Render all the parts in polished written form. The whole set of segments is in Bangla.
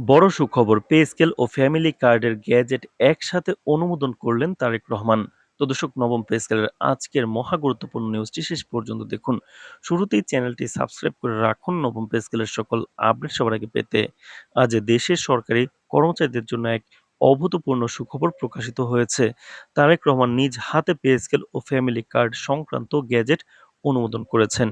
বড় সুখবর, পে স্কেল ও ফ্যামিলি কার্ডের গ্যাজেট একসাথে অনুমোদন করলেন তারেক রহমান। তো দর্শক, নবম পে স্কেলের আজকের মহা গুরুত্বপূর্ণ নিউজটি শেষ পর্যন্ত দেখুন। শুরুতেই চ্যানেলটি সাবস্ক্রাইব করে রাখুন নবম পে স্কেলের সকল আপডেট সবার আগে পেতে। আজ দেশের সরকারি কর্মচারীদের জন্য এক অভূতপূর্ণ সুখবর প্রকাশিত হয়েছে। তারেক রহমান নিজ হাতে পে স্কেল ও ফ্যামিলি কার্ড সংক্রান্ত গ্যাজেট অনুমোদন করেছেন।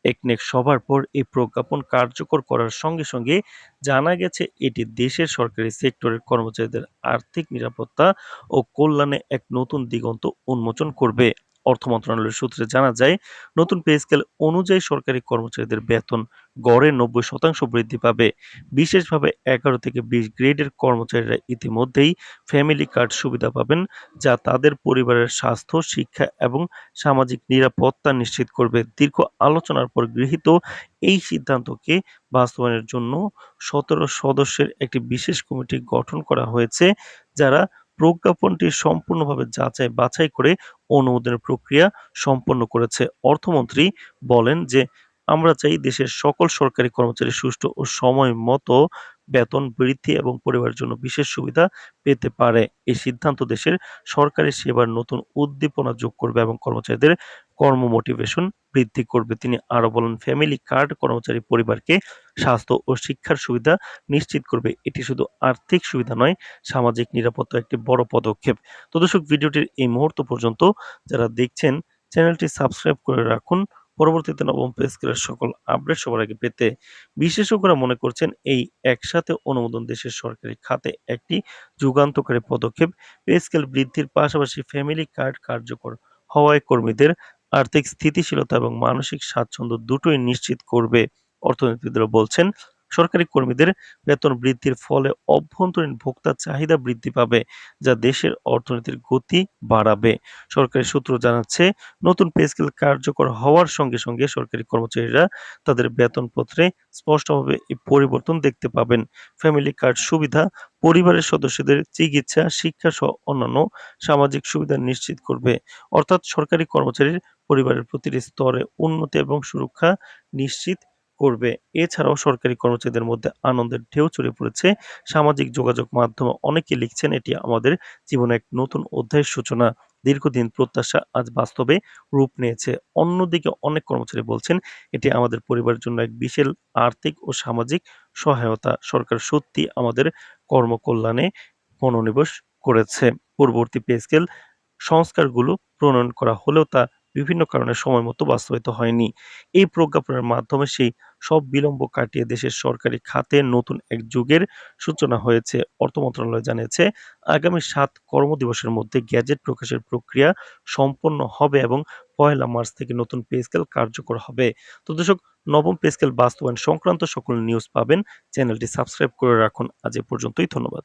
একনেক সভার পর এই প্রজ্ঞাপন কার্যকর করার সঙ্গে সঙ্গে জানা গেছে এটি দেশের সরকারি সেক্টরের কর্মচারীদের আর্থিক নিরাপত্তা ও কল্যাণে এক নতুন দিগন্ত উন্মোচন করবে। অর্থ মন্ত্রণালয়ের সূত্রে জানা যায়, নতুন পে স্কেল অনুযায়ী সরকারি কর্মচারীদের বেতন গড়ে 90% বৃদ্ধি পাবে। বিশেষভাবে 11 থেকে 20 গ্রেডের কর্মচারীরা ইতিমধ্যেই ফ্যামিলি কার্ড সুবিধা পাবেন, যা তাদের পরিবারের স্বাস্থ্য, শিক্ষা এবং সামাজিক নিরাপত্তা নিশ্চিত করবে। দীর্ঘ আলোচনার পর গৃহীত এই সিদ্ধান্তকে বাস্তবায়নের জন্য ১৭ সদস্যের একটি বিশেষ কমিটি গঠন করা হয়েছে, যারা প্রজ্ঞাপনটি সম্পূর্ণভাবে যাচাই-বাছাই করে অনুমোদনের প্রক্রিয়া সম্পন্ন করেছে। অর্থমন্ত্রী বলেন যে, আমরা চাই দেশের সকল সরকারি কর্মচারী সুষ্ঠু ও সময় মতো বেতন বৃদ্ধি এবং পরিবারের জন্য বিশেষ সুবিধা পেতে পারে। এই সিদ্ধান্ত দেশের সরকারি সেবার নতুন উদ্দীপনা যোগ করবে এবং কর্মচারীদের মোটিভেশন বৃদ্ধি করবে। তিনি আরো বলেন, ফ্যামিলি কার্ড কর্মচারী পরিবারকে স্বাস্থ্য ও শিক্ষার সুবিধা নিশ্চিত করবে। এটি শুধু আর্থিক সুবিধা নয়, সামাজিক নিরাপত্তার একটি বড় পদক্ষেপ। তো দর্শক, ভিডিওটির এই মুহূর্ত পর্যন্ত যারা দেখছেন, চ্যানেলটি সাবস্ক্রাইব করে রাখুন পরবর্তীতে নবম পে স্কেলের সকল আপডেট সবার আগে পেতে। বিশেষজ্ঞরা মনে করছেন, এই একসাথে অনুমোদন দেশের সরকারি খাতে একটি যুগান্তকারী পদক্ষেপ। পে স্কেল বৃদ্ধির পাশাপাশি ফ্যামিলি কার্ড কার্যকর হওয়ায় কর্মীদের আর্থিক স্থিতিশীলতা এবং মানসিক স্বাচ্ছন্দ্য দুটোই নিশ্চিত করবে। অর্থনীতিবিদরা বলছেন, সরকারি কর্মীদের বেতন বৃদ্ধির ফলে অভ্যন্তরীণ ভোক্তার চাহিদা বৃদ্ধি পাবে, যা দেশের অর্থনীতির গতি বাড়াবে। সরকারি সূত্র জানাচ্ছে, নতুন পে স্কেল কার্যকর হওয়ার সঙ্গে সঙ্গে সরকারি কর্মচারীরা তাদের বেতনপত্রে স্পষ্টভাবে এই পরিবর্তন দেখতে পাবেন। ফ্যামিলি কার্ড সুবিধা পরিবারের সদস্যদের চিকিৎসা, শিক্ষা সহ অন্যান্য সামাজিক সুবিধা নিশ্চিত করবে। অর্থাৎ সরকারি কর্মচারীর পরিবারের প্রতিটি স্তরে উন্নতি এবং সুরক্ষা নিশ্চিত করবে। এছাড়াও সরকারি কর্মচারীদের মধ্যে আনন্দের ঢেউ ছড়িয়ে পড়েছে। সামাজিক যোগাযোগ মাধ্যমে অনেকে লিখছেন, এটি আমাদের জীবনে এক নতুন অধ্যায়ের সূচনা। দীর্ঘদিন প্রত্যাশা আজ বাস্তবে রূপ নিয়েছে। অন্যদিকে অনেক কর্মচারী বলছেন, এটি আমাদের পরিবারের জন্য এক বিশাল আর্থিক ও সামাজিক সহায়তা। সরকার সত্যি আমাদের কর্মকল্যাণে মনোনিবেশ করেছে। পূর্ববর্তী পে স্কেল সংস্কারগুলো প্রণয়ন করা হলেও তা বিভিন্ন কারণে সময়মতো বাস্তবায়িত হয়নি। এই প্রজ্ঞাপনের মাধ্যমে সেই সব বিলম্ব কাটিয়ে দেশের সরকারি খাতে নতুন এক যুগের সূচনা হয়েছে। অর্থ মন্ত্রণালয় জানিয়েছে, আগামী ৭ কর্মদিবসের মধ্যে গ্যাজেট প্রকাশের প্রক্রিয়া সম্পন্ন হবে এবং ১লা মার্চ থেকে নতুন পে স্কেল কার্যকর হবে। তো দর্শক, নবম পে স্কেল বাস্তবায়ন সংক্রান্ত সকল নিউজ পাবেন। চ্যানেলটি সাবস্ক্রাইব করে রাখুন। আজ এ পর্যন্তই। ধন্যবাদ।